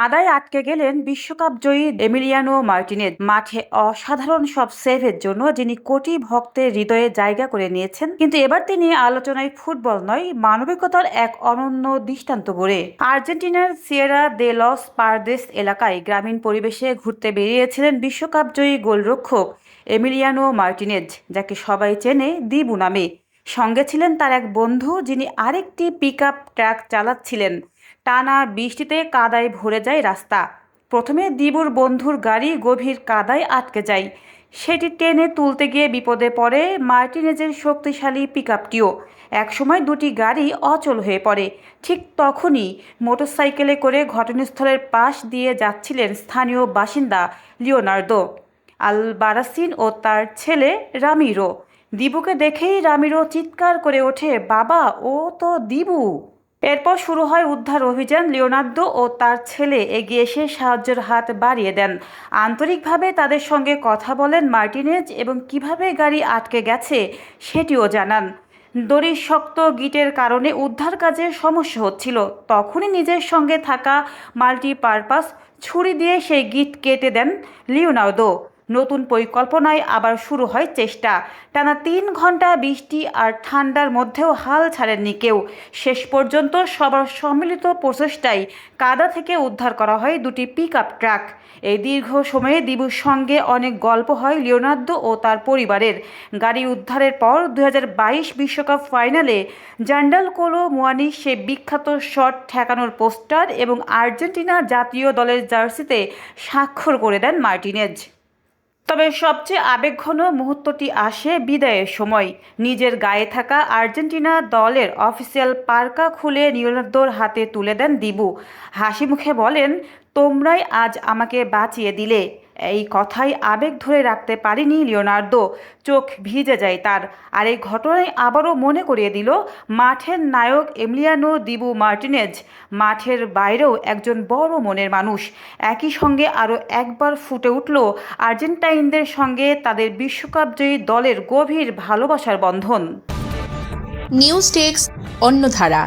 কাদায় আটকে গেলেন বিশ্বকাপ জয়ী এমিলিয়ানো মার্টিনেজ। মাঠে অসাধারণ সব সেভের জন্য যিনি কোটি ভক্তের হৃদয়ে জায়গা করে নিয়েছেন, কিন্তু এবার তিনি আলোচনায় ফুটবল নয়, মানবিকতার এক অনন্য দৃষ্টান্ত গড়ে। আর্জেন্টিনার সিয়েরা দে লস পারদেস এলাকায় গ্রামীণ পরিবেশে ঘুরতে বেরিয়েছিলেন বিশ্বকাপ জয়ী গোলরক্ষক এমিলিয়ানো মার্টিনেজ, যাকে সবাই চেনে দিবু নামে। সঙ্গে ছিলেন তার এক বন্ধু, যিনি আরেকটি পিকআপ ট্রাক চালাচ্ছিলেন। টানা বৃষ্টিতে কাদায় ভরে যায় রাস্তা। প্রথমে দিবুর বন্ধুর গাড়ি গভীর কাদায় আটকে যায়। সেটি টেনে তুলতে গিয়ে বিপদে পড়ে মার্টিনেজের শক্তিশালী পিকআপটিও। একসময় দুটি গাড়ি অচল হয়ে পড়ে। ঠিক তখনই মোটরসাইকেলে করে ঘটনাস্থলের পাশ দিয়ে যাচ্ছিলেন স্থানীয় বাসিন্দা লিওনার্দো আলবারাসিন ও তার ছেলে রামিরো। দিবুকে দেখেই রামিরো চিৎকার করে ওঠে, বাবা, ও তো দিবু। এরপর শুরু হয় উদ্ধার অভিযান। লিওনার্দো ও তার ছেলে এগিয়ে এসে সাহায্যের হাত বাড়িয়ে দেন। আন্তরিকভাবে তাদের সঙ্গে কথা বলেন মার্টিনেজ এবং কিভাবে গাড়ি আটকে গেছে সেটিও জানান। দড়ির শক্ত গিটের কারণে উদ্ধার কাজে সমস্যা হচ্ছিল। তখনই নিজের সঙ্গে থাকা মাল্টিপারপাস ছুরি দিয়ে সেই গিট কেটে দেন লিওনার্দো। নতুন পরিকল্পনায় আবার শুরু হয় চেষ্টা। টানা 3 ঘন্টা বৃষ্টি আর ঠান্ডার মধ্যেও হাল ছাড়েননি কেউ। শেষ পর্যন্ত সবার সম্মিলিত প্রচেষ্টায় কাদা থেকে উদ্ধার করা হয় দুটি পিকআপ ট্রাক। এই দীর্ঘ সময়ে দিবুর সঙ্গে অনেক গল্প হয় লিওনার্দো ও তার পরিবারের। গাড়ি উদ্ধারের পর 2022 বিশ্বকাপ ফাইনালে জান্ডাল কোলো মুয়ানি সে বিখ্যাত শট ঠেকানোর পোস্টার এবং আর্জেন্টিনা জাতীয় দলের জার্সিতে স্বাক্ষর করে দেন মার্টিনেজ। তবে সবচেয়ে আবেগঘন মুহূর্তটি আসে বিদায়ের সময়। নিজের গায়ে থাকা আর্জেন্টিনা দলের অফিসিয়াল পার্কা খুলে লিওনার্দোর হাতে তুলে দেন দিবু। হাসি মুখে বলেন, তোমরাই আজ আমাকে বাঁচিয়ে দিলে। এই কথাই আবেগ ধরে রাখতে পারেনি লিওনার্দো। চোখ ভিজে যায় তার। আর এই ঘটনায় আবারও মনে করিয়ে দিল, মাঠের নায়ক এমিলিয়ানো দিবু মার্টিনেজ মাঠের বাইরেও একজন বড় মনের মানুষ। একই সঙ্গে আরও একবার ফুটে উঠল আর্জেন্টাইনদের সঙ্গে তাদের বিশ্বকাপজয়ী দলের গভীর ভালোবাসার বন্ধন। News desk, অন্যধারা।